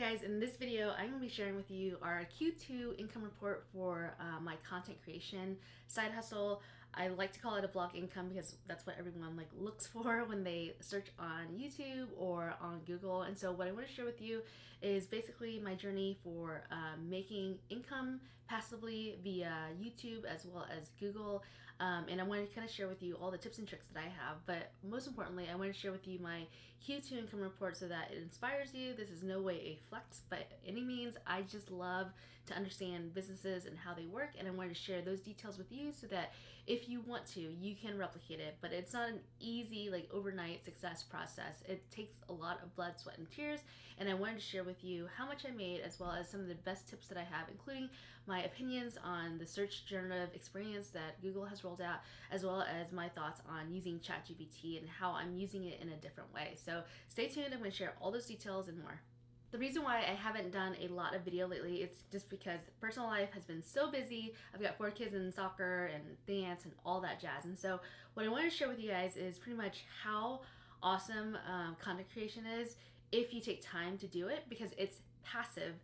guys, in this video I'm going to be sharing with you our Q2 income report for my content creation side hustle. I like to call it a blog income because that's what everyone looks for when they search on YouTube or on Google. And so what I want to share with you is basically my journey for making income passively via YouTube as well as Google. And I want to kind of share with you all the tips and tricks that I have, but most importantly I want to share with you my Q2 income report so that it inspires you. This is no way a flex by any means. I just love to understand businesses and how they work, and I wanted to share those details with you so that if you want to, you can replicate it. But it's not an easy overnight success process. It takes a lot of blood, sweat, and tears, and I wanted to share with you how much I made as well as some of the best tips that I have, including my opinions on the search generative experience that Google has rolled out, as well as my thoughts on using ChatGPT and how I'm using it in a different way. So stay tuned. I'm going to share all those details and more. The reason why I haven't done a lot of video lately, it's just because personal life has been so busy. I've got 4 kids in soccer and dance and all that jazz. And so what I want to share with you guys is pretty much how awesome content creation is if you take time to do it, because it's passive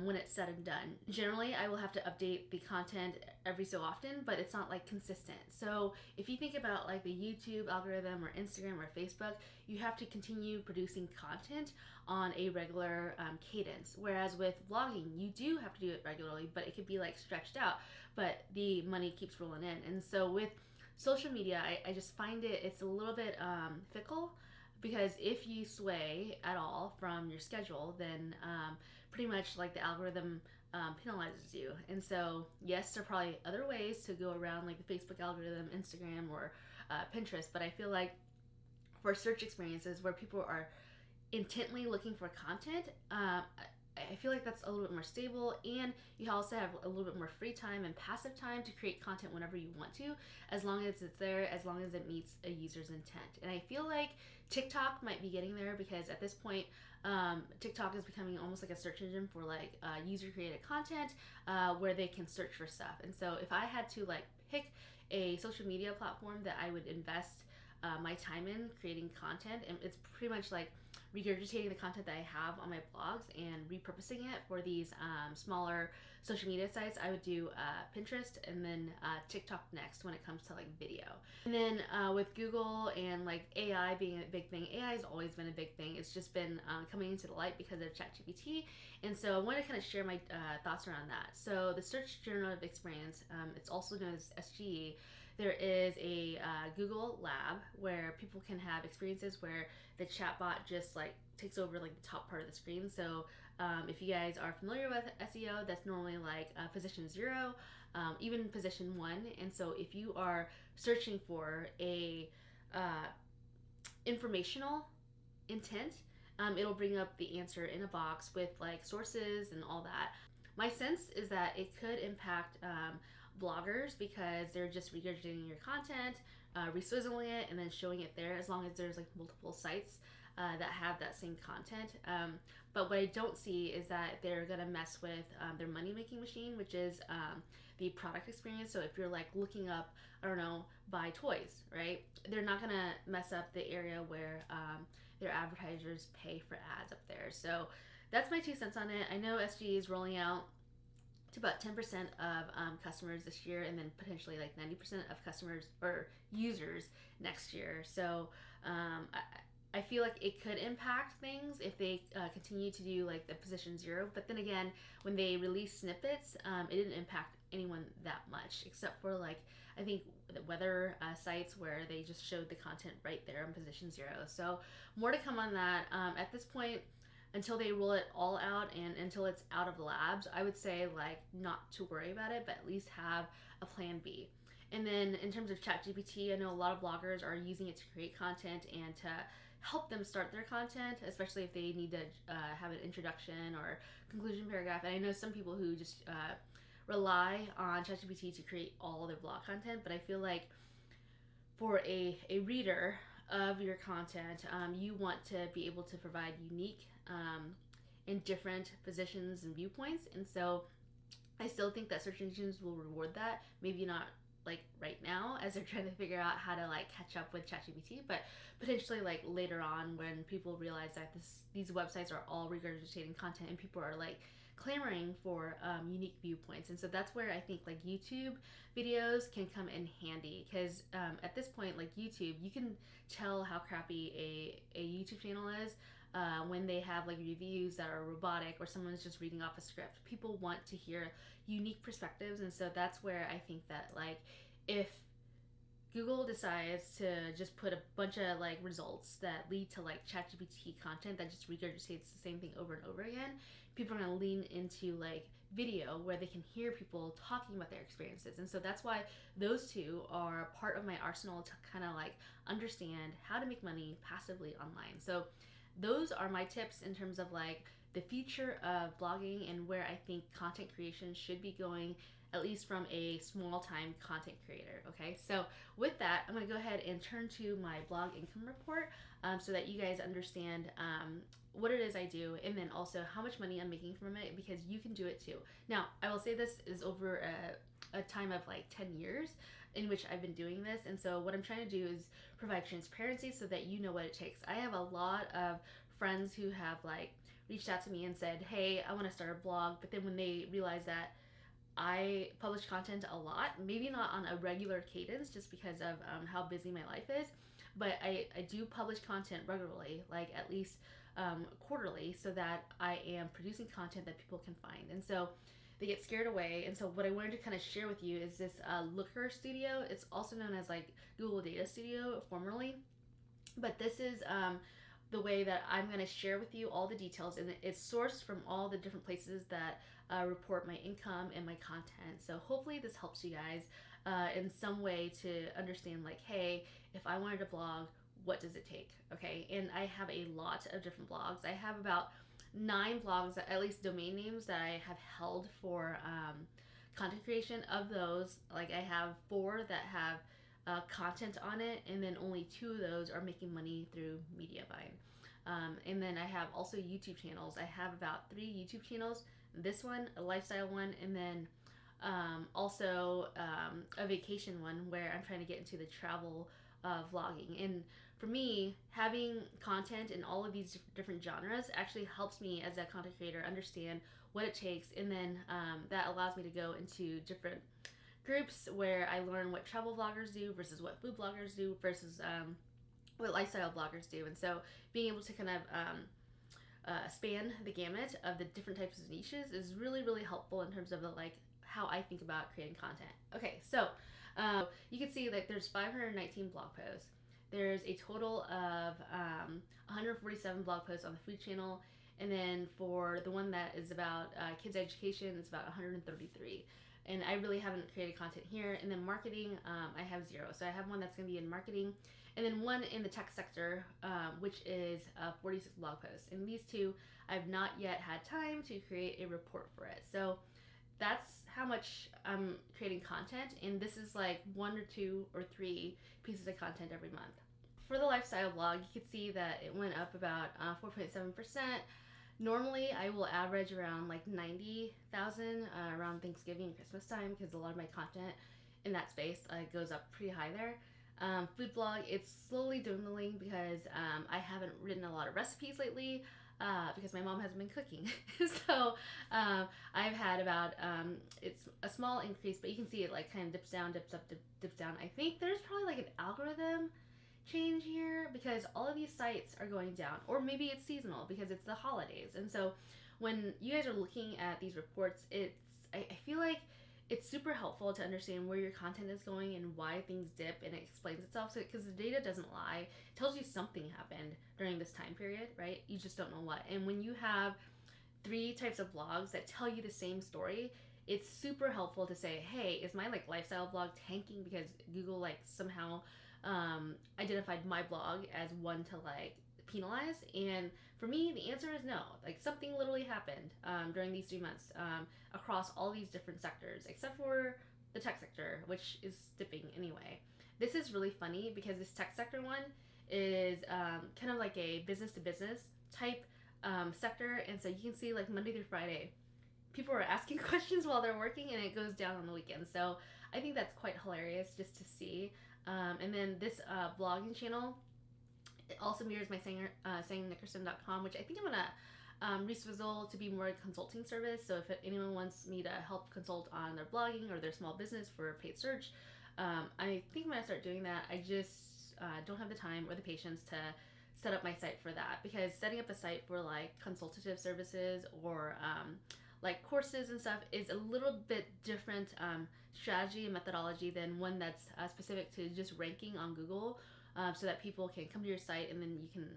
when it's said and done. Generally, I will have to update the content every so often, but it's not consistent. So if you think about the YouTube algorithm or Instagram or Facebook, you have to continue producing content on a regular cadence. Whereas with vlogging, you do have to do it regularly, but it could be stretched out, but the money keeps rolling in. And so with social media, I just find it's a little bit fickle, because if you sway at all from your schedule, then pretty much the algorithm penalizes you. And so yes, there are probably other ways to go around the Facebook algorithm, Instagram, or Pinterest, but I feel for search experiences where people are intently looking for content, I feel that's a little bit more stable, and you also have a little bit more free time and passive time to create content whenever you want to, as long as it's there, as long as it meets a user's intent. And I feel TikTok might be getting there, because at this point TikTok is becoming almost like a search engine for user created content where they can search for stuff. And so if I had to pick a social media platform that I would invest my time in creating content, and it's pretty much regurgitating the content that I have on my blogs and repurposing it for these smaller social media sites, I would do Pinterest and then TikTok next when it comes to video. And then with Google and AI being a big thing, AI has always been a big thing. It's just been coming into the light because of ChatGPT. And so I want to kind of share my thoughts around that. So the search generative experience, it's also known as SGE. There is a Google lab where people can have experiences where the chatbot just takes over the top part of the screen. So if you guys are familiar with SEO, that's normally position 0, even position 1. And so if you are searching for a informational intent, it'll bring up the answer in a box with sources and all that. My sense is that it could impact bloggers, because they're just regurgitating your content, reswizzling it, and then showing it there, as long as there's multiple sites that have that same content. But what I don't see is that they're gonna mess with their money-making machine, which is the product experience. So if you're looking up, I don't know, buy toys, right? They're not gonna mess up the area where their advertisers pay for ads up there. So that's my 2 cents on it. I know SG is rolling out to about 10% of customers this year, and then potentially 90% of customers or users next year. So I feel it could impact things if they continue to do the position 0. But then again, when they release Snippets, it didn't impact anyone that much, except for I think the weather sites where they just showed the content right there on position 0. So more to come on that. At this point, until they roll it all out and until it's out of labs, I would say not to worry about it, but at least have a plan B. And then in terms of ChatGPT, I know a lot of bloggers are using it to create content and to help them start their content, especially if they need to have an introduction or conclusion paragraph. And I know some people who just rely on ChatGPT to create all their blog content, but I feel for a reader of your content, you want to be able to provide unique and different positions and viewpoints. And so I still think that search engines will reward that, maybe not like right now as they're trying to figure out how to like catch up with ChatGPT, but potentially like later on when people realize that these websites are all regurgitating content and people are like clamoring for unique viewpoints. And so that's where I think like YouTube videos can come in handy, because at this point, like YouTube, you can tell how crappy a YouTube channel is when they have like reviews that are robotic or someone's just reading off a script. People want to hear unique perspectives, and so that's where I think that like if Google decides to just put a bunch of like results that lead to like ChatGPT content that just regurgitates the same thing over and over again, people are going to lean into like video where they can hear people talking about their experiences. And so that's why those two are part of my arsenal to kind of like understand how to make money passively online. So those are my tips in terms of like the future of blogging and where I think content creation should be going, at least from a small time content creator. Okay, so with that, I'm going to go ahead and turn to my blog income report so that you guys understand what it is I do, and then also how much money I'm making from it, because you can do it too. Now, I will say this is over a time of like 10 years in which I've been doing this, and so what I'm trying to do is provide transparency so that you know what it takes. I have a lot of friends who have like reached out to me and said, hey, I want to start a blog, but then when they realize that I publish content a lot, maybe not on a regular cadence just because of how busy my life is, but I do publish content regularly, like at least quarterly, so that I am producing content that people can find. And so they get scared away. And so what I wanted to kind of share with you is this Looker Studio. It's also known as like Google Data Studio formerly, but this is the way that I'm going to share with you all the details, and it's sourced from all the different places that report my income and my content. So hopefully this helps you guys in some way to understand like, hey, if I wanted to blog, what does it take? Okay, and I have a lot of different blogs. I have about 9 blogs, at least domain names, that I have held for content creation. Of those, like I have 4 that have content on it, and then only 2 of those are making money through Mediavine. And then I have also YouTube channels. I have about 3 YouTube channels. This one, a lifestyle one, and then also a vacation one where I'm trying to get into the travel vlogging. And for me, having content in all of these different genres actually helps me as a content creator understand what it takes, and then that allows me to go into different groups where I learn what travel vloggers do versus what food bloggers do versus what lifestyle bloggers do. And so being able to kind of span the gamut of the different types of niches is really, really helpful in terms of like how I think about creating content. Okay, so you can see that there's 519 blog posts. There's a total of 147 blog posts on the food channel, and then for the one that is about kids education, it's about 133. And I really haven't created content here. And then marketing, I have 0. So I have one that's going to be in marketing, and then one in the tech sector, which is 46 blog posts. And these 2, I've not yet had time to create a report for it. So that's how much I'm creating content, and this is like 1 or 2 or 3 pieces of content every month. For the lifestyle blog, you can see that it went up about 4.7%. Normally, I will average around like 90,000 around Thanksgiving and Christmas time, because a lot of my content in that space goes up pretty high there. Food blog, it's slowly dwindling because I haven't written a lot of recipes lately because my mom hasn't been cooking. So I've had about, it's a small increase, but you can see it like kind of dips down, dips up, dips down. I think there's probably like an algorithm change here because all of these sites are going down, or maybe it's seasonal because it's the holidays. And so when you guys are looking at these reports, I feel like it's super helpful to understand where your content is going and why things dip, and it explains itself. So because the data doesn't lie, it tells you something happened during this time period, right? You just don't know what. And when you have 3 types of blogs that tell you the same story, it's super helpful to say, hey, is my like lifestyle blog tanking because Google like somehow identified my blog as one to like penalize? And for me, the answer is no. Like something literally happened during these 3 months across all these different sectors, except for the tech sector, which is dipping anyway. This is really funny because this tech sector one is kind of like a business to business type sector, and so you can see like Monday through Friday, people are asking questions while they're working, and it goes down on the weekends. So I think that's quite hilarious just to see. And then this blogging channel, it also mirrors my sangnickerson.com, which I think I'm gonna reswizzle to be more a consulting service. So if anyone wants me to help consult on their blogging or their small business for paid search, I think I'm gonna start doing that. I just don't have the time or the patience to set up my site for that, because setting up a site for like consultative services or like courses and stuff is a little bit different strategy and methodology than one that's specific to just ranking on Google, so that people can come to your site and then you can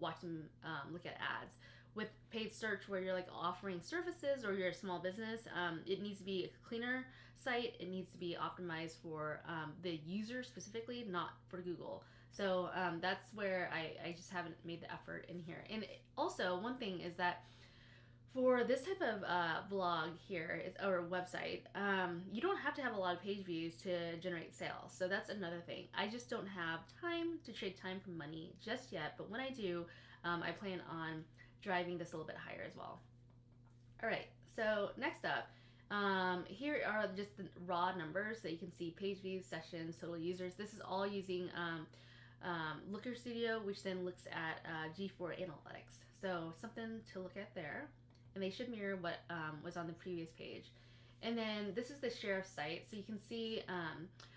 watch them look at ads. With paid search, where you're like offering services or you're a small business, it needs to be a cleaner site. It needs to be optimized for the user specifically, not for Google. So that's where I just haven't made the effort in here. And also, one thing is that for this type of blog here or website, you don't have to have a lot of page views to generate sales. So that's another thing. I just don't have time to trade time for money just yet. But when I do, I plan on driving this a little bit higher as well. All right, so next up, here are just the raw numbers that you can see: page views, sessions, total users. This is all using Looker Studio, which then looks at G4 analytics. So something to look at there, and they should mirror what was on the previous page. And then this is the share of site, so you can see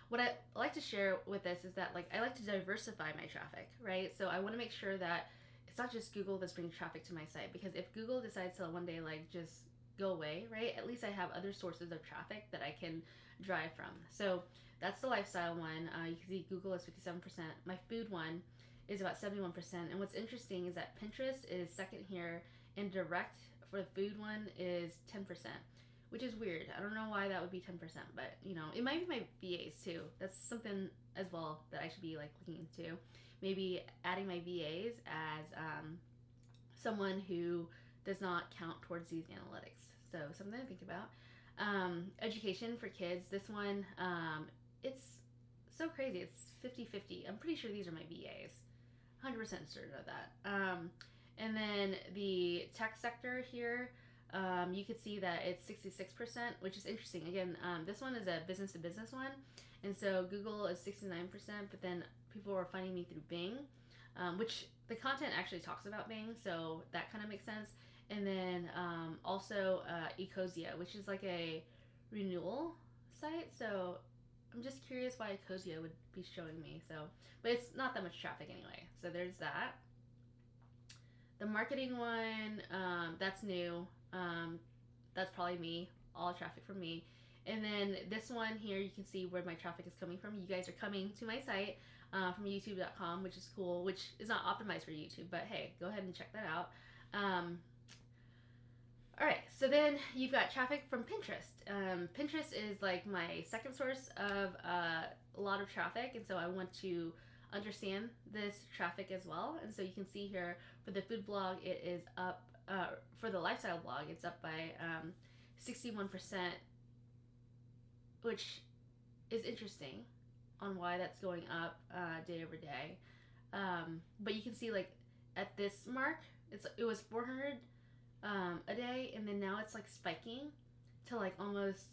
what I like to share with this is that, like, I like to diversify my traffic, right? So I want to make sure that it's not just Google that's bringing traffic to my site, because if Google decides to one day like just go away, right, at least I have other sources of traffic that I can drive from. So that's the lifestyle one. You can see Google is 57%. My food one is about 71%. And what's interesting is that Pinterest is second here, and direct for the food one is 10%, which is weird. I don't know why that would be 10%, but you know, it might be my VAs too. That's something as well that I should be like looking into. Maybe adding my VAs as someone who does not count towards these analytics. So something to think about. Education for kids. This one, it's so crazy. It's 50-50. I'm pretty sure these are my VAs. 100% certain of that. And then the tech sector here, you could see that it's 66%, which is interesting. Again, this one is a business-to-business one. And so Google is 69%, but then people are finding me through Bing, which the content actually talks about Bing, so that kind of makes sense. And then also Ecosia, which is like a renewal site. So I'm just curious why Ecosia would be showing me. So, but it's not that much traffic anyway. So there's that. The marketing one, that's new. That's probably me, all traffic from me. And then this one here, you can see where my traffic is coming from. You guys are coming to my site from youtube.com, which is cool, which is not optimized for YouTube, but hey, go ahead and check that out. All right, so then you've got traffic from Pinterest. Pinterest is like my second source of a lot of traffic, and so I want to understand this traffic as well. And so you can see here for the food blog, it is up, for the lifestyle blog, it's up by 61%, which is interesting on why that's going up day over day. But you can see like at this mark, it was 400 a day, and then now it's like spiking to like almost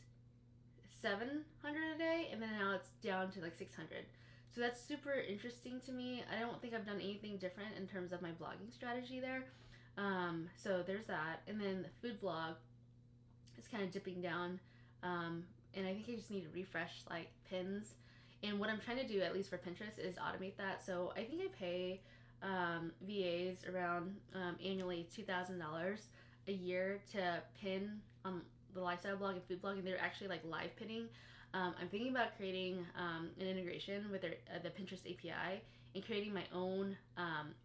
700 a day, and then now it's down to like 600. So that's super interesting to me. I don't think I've done anything different in terms of my blogging strategy there. So there's that. And then the food blog is kind of dipping down. And I think I just need to refresh like pins. And what I'm trying to do, at least for Pinterest, is automate that. So I think I pay VAs around annually $2,000 a year to pin on the lifestyle blog and food blog, and they're actually like live pinning. I'm thinking about creating an integration with the Pinterest API and creating my own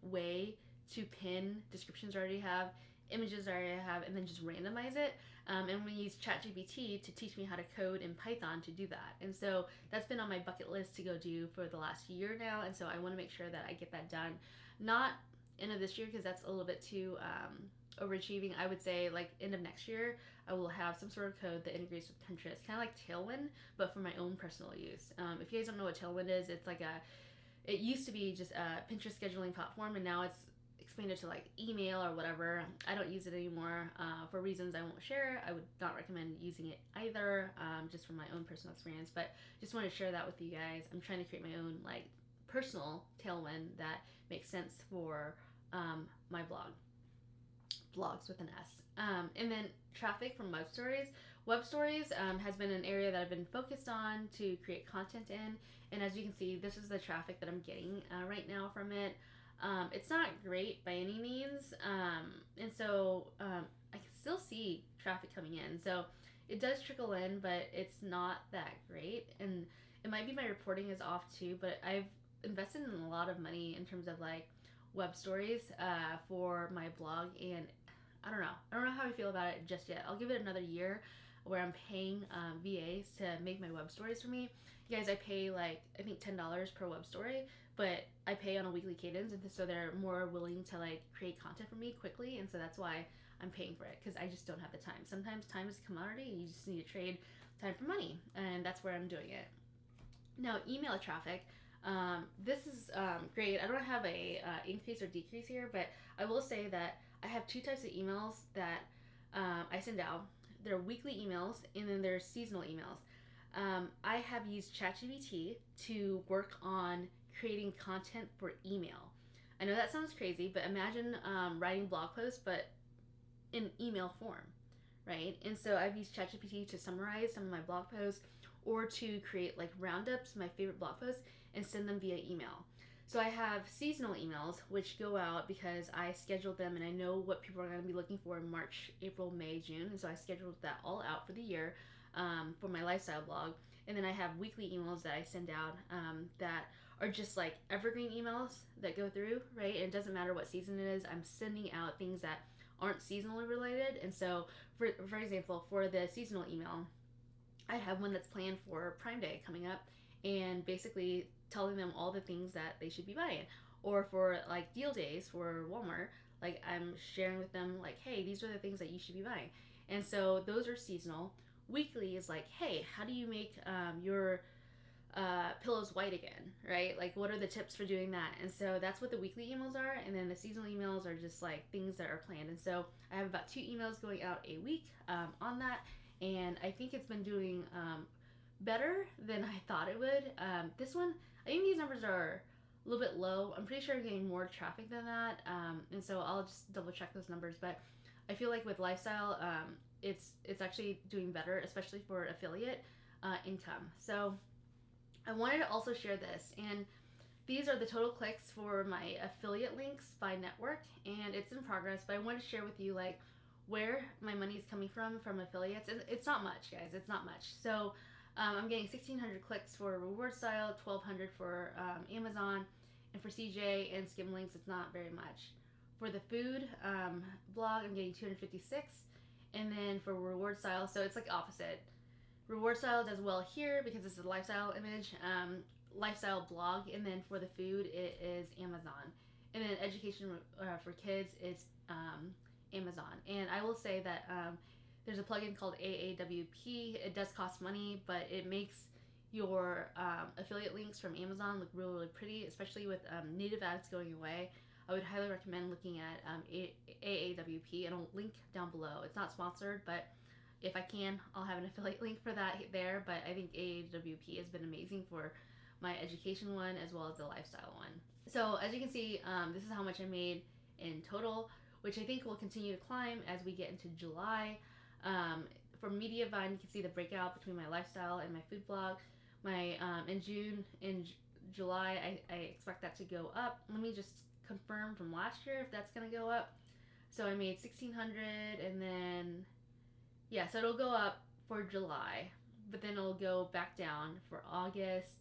way to pin descriptions I already have, images I already have, and then just randomize it. And we use ChatGPT to teach me how to code in Python to do that. And so that's been on my bucket list to go do for the last year now. And so I want to make sure that I get that done. Not end of this year, because that's a little bit too overachieving. I would say like end of next year, I will have some sort of code that integrates with Pinterest, kind of like Tailwind, but for my own personal use. If you guys don't know what Tailwind is, it's like it used to be just a Pinterest scheduling platform, and now it's expanded to like email or whatever. I don't use it anymore for reasons I won't share. I would not recommend using it either, just from my own personal experience. But just want to share that with you guys. I'm trying to create my own like personal tailwind that makes sense for my blogs with an S. And then traffic from web stories. Web stories has been an area that I've been focused on to create content in. And as you can see, this is the traffic that I'm getting right now from it. It's not great by any means. And so I can still see traffic coming in. So it does trickle in, but it's not that great. And it might be my reporting is off too, but I've invested in a lot of money in terms of like web stories for my blog, and I don't know how I feel about it just yet. I'll give it another year where I'm paying VAs to make my web stories for me. You guys, I pay like I think $10 per web story, but I pay on a weekly cadence, and so they're more willing to like create content for me quickly, and so that's why I'm paying for it, because I just don't have the time. Sometimes time is a commodity, and you just need to trade time for money, and that's where I'm doing it. Now, email traffic. This is great. I don't have a increase or decrease here, but I will say that I have two types of emails that I send out. They're weekly emails, and then there's seasonal emails. I have used ChatGPT to work on creating content for email. I know that sounds crazy, but imagine writing blog posts, but in email form, right? And so I've used ChatGPT to summarize some of my blog posts, or to create like roundups, my favorite blog posts, and send them via email. So I have seasonal emails, which go out because I scheduled them and I know what people are going to be looking for in March, April, May, June. And so I scheduled that all out for the year for my lifestyle blog. And then I have weekly emails that I send out that are just like evergreen emails that go through, right? And it doesn't matter what season it is, I'm sending out things that aren't seasonally related. And so, for example, for the seasonal email, I have one that's planned for Prime Day coming up, and basically telling them all the things that they should be buying. Or for like deal days for Walmart, like I'm sharing with them like, hey, these are the things that you should be buying. And so those are seasonal. Weekly is like, hey, how do you make your pillows white again, right? Like, what are the tips for doing that? And so that's what the weekly emails are. And then the seasonal emails are just like things that are planned. And so I have about 2 emails going out a week on that. And I think it's been doing better than I thought it would. This one, I think these numbers are a little bit low. I'm pretty sure I'm getting more traffic than that. And so I'll just double check those numbers. But I feel like with lifestyle, it's actually doing better, especially for affiliate income. So I wanted to also share this, and these are the total clicks for my affiliate links by network, and it's in progress, but I wanted to share with you like where my money is coming from affiliates. And it's not much, guys. It's not much. So I'm getting 1,600 clicks for RewardStyle, 1,200 for Amazon, and for CJ and Skim Links, it's not very much. For the food blog, I'm getting 256, and then for RewardStyle, so it's like opposite. RewardStyle does well here because it's a lifestyle image, lifestyle blog, and then for the food, it is Amazon. And then education for kids is Amazon. And I will say that there's a plugin called AAWP. It does cost money, but it makes your affiliate links from Amazon look really, really pretty, especially with native ads going away. I would highly recommend looking at AAWP, and I'll link down below. It's not sponsored, but if I can, I'll have an affiliate link for that there. But I think AAWP has been amazing for my education one as well as the lifestyle one. So as you can see, this is how much I made in total, which I think will continue to climb as we get into July. For Mediavine, you can see the breakout between my lifestyle and my food blog. My in July, I expect that to go up. Let me just confirm from last year if that's going to go up. So I made 1,600, and then yeah, so it'll go up for July, but then it'll go back down for August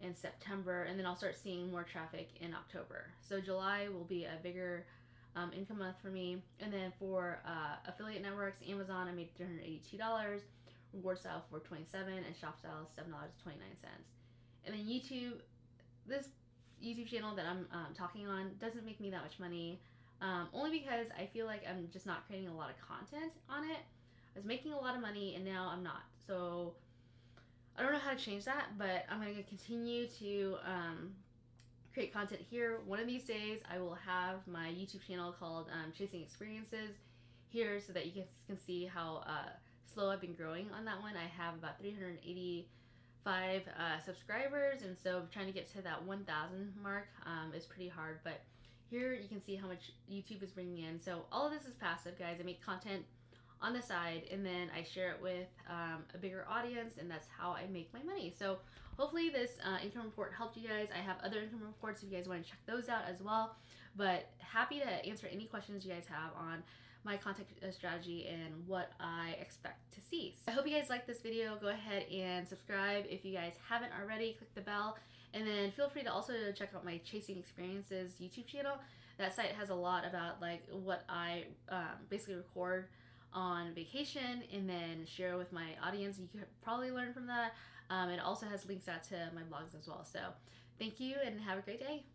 and September, and then I'll start seeing more traffic in October. So July will be a bigger income month for me. And then for affiliate networks, Amazon, I made $382, RewardStyle $427, and ShopStyle $7.29. And then YouTube, this YouTube channel that I'm talking on doesn't make me that much money, only because I feel like I'm just not creating a lot of content on it. I was making a lot of money, and now I'm not. So I don't know how to change that, but I'm going to continue to create content here. One of these days, I will have my YouTube channel called Chasing Experiences here so that you guys can see how slow I've been growing on that one. I have about 385 subscribers, and so trying to get to that 1,000 mark is pretty hard, but here you can see how much YouTube is bringing in. So all of this is passive, guys. I make content on the side, and then I share it with a bigger audience, and that's how I make my money. So hopefully this income report helped you guys. I have other income reports if you guys want to check those out as well, but happy to answer any questions you guys have on my content strategy and what I expect to see. So I hope you guys liked this video. Go ahead and subscribe if you guys haven't already. Click the bell, and then feel free to also check out my Chasing Experiences YouTube channel. That site has a lot about like what I basically record on vacation and then share with my audience. You could probably learn from that. It also has links out to my blogs as well. So thank you and have a great day.